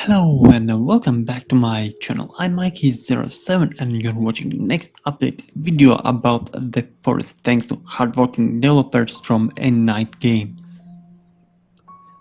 Hello and welcome back to my channel. I'm Mikey07 and you're watching the next update video about the forest thanks to hardworking developers from N-Night Games.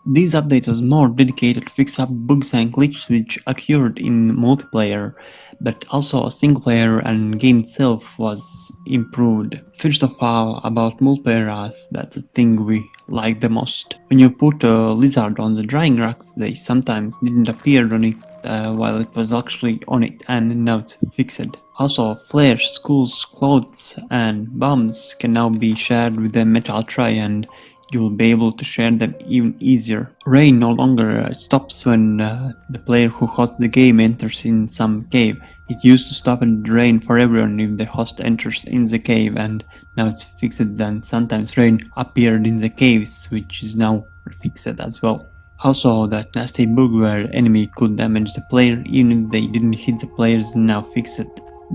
These updates was more dedicated to fix up bugs and glitches which occurred in multiplayer, but also single player and game itself was improved. First of all, about multiplayer, as that's the thing we like the most. When you put a lizard on the drying racks, they sometimes didn't appear on it while it was actually on it, and now it's fixed. Also, flares, schools, clothes and bombs can now be shared with the metal tray, and you'll be able to share them even easier. Rain no longer stops when the player who hosts the game enters in some cave. It used to stop and rain for everyone if the host enters in the cave, and now it's fixed, and sometimes rain appeared in the caves, which is now fixed as well. Also, that nasty bug where enemy could damage the player even if they didn't hit the players is now fixed.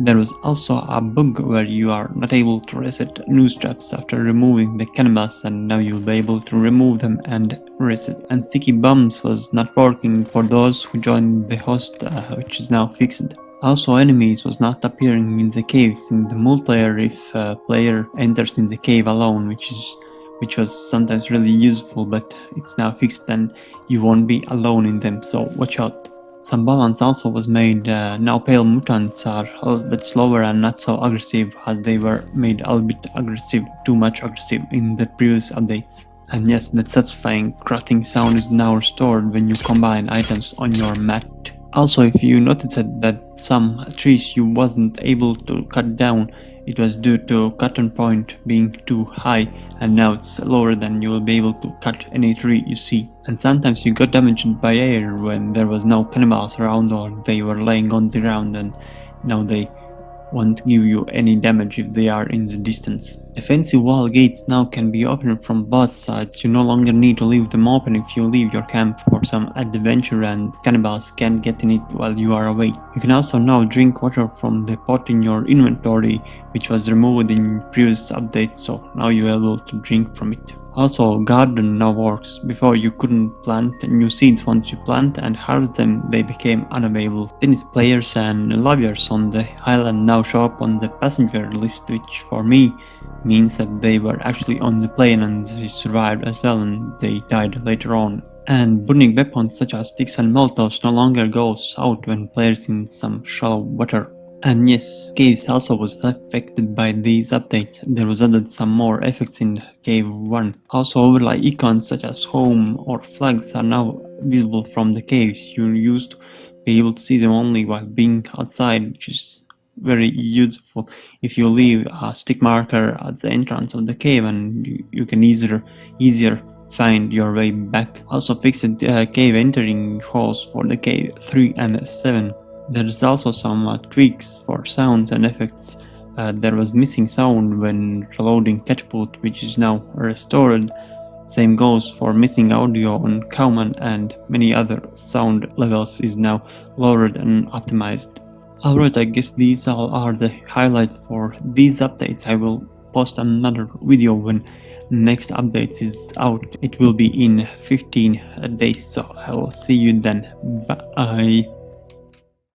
There was also a bug where you are not able to reset noose traps after removing the cannibals, and now you'll be able to remove them and reset. And sticky bombs was not working for those who joined the host, which is now fixed. Also, enemies was not appearing in the caves in the multiplayer if a player enters in the cave alone, which was sometimes really useful, but it's now fixed and you won't be alone in them, so watch out. Some balance also was made. Now pale mutants are a little bit slower and not so aggressive as they were made a little bit aggressive, too much aggressive in the previous updates. And yes, that satisfying crafting sound is now restored when you combine items on your mat. Also, if you noticed that some trees you wasn't able to cut down, it was due to cutting point being too high, and now it's lower than you will be able to cut any tree you see. And sometimes you got damaged by air when there was no cannibals around or they were laying on the ground, and now they won't give you any damage if they are in the distance. Defensive wall gates now can be opened from both sides. You no longer need to leave them open if you leave your camp for some adventure and cannibals can't get in it while you are away. You can also now drink water from the pot in your inventory, which was removed in previous updates, so now you're able to drink from it. Also, garden now works. Before you couldn't plant new seeds. Once you plant and harvest them, they became unavailable. Tennis players and lawyers on the island now show up on the passenger list, which for me means that they were actually on the plane and they survived as well, and they died later on. And burning weapons such as sticks and molotovs no longer goes out when players in some shallow water. And yes, caves also was affected by these updates. There was added some more effects in cave 1. Also, overlay icons such as home or flags are now visible from the caves. You used to be able to see them only while being outside, which is very useful if you leave a stick marker at the entrance of the cave, and you can easier find your way back. Also fixed cave entering holes for the cave 3 and 7. There is also some tweaks for sounds and effects. There was missing sound when reloading catapult, which is now restored. Same goes for missing audio on Cowman, and many other sound levels is now lowered and optimized. Alright, I guess these all are the highlights for these updates. I will post another video when next updates is out. It will be in 15 days, so I will see you then. Bye.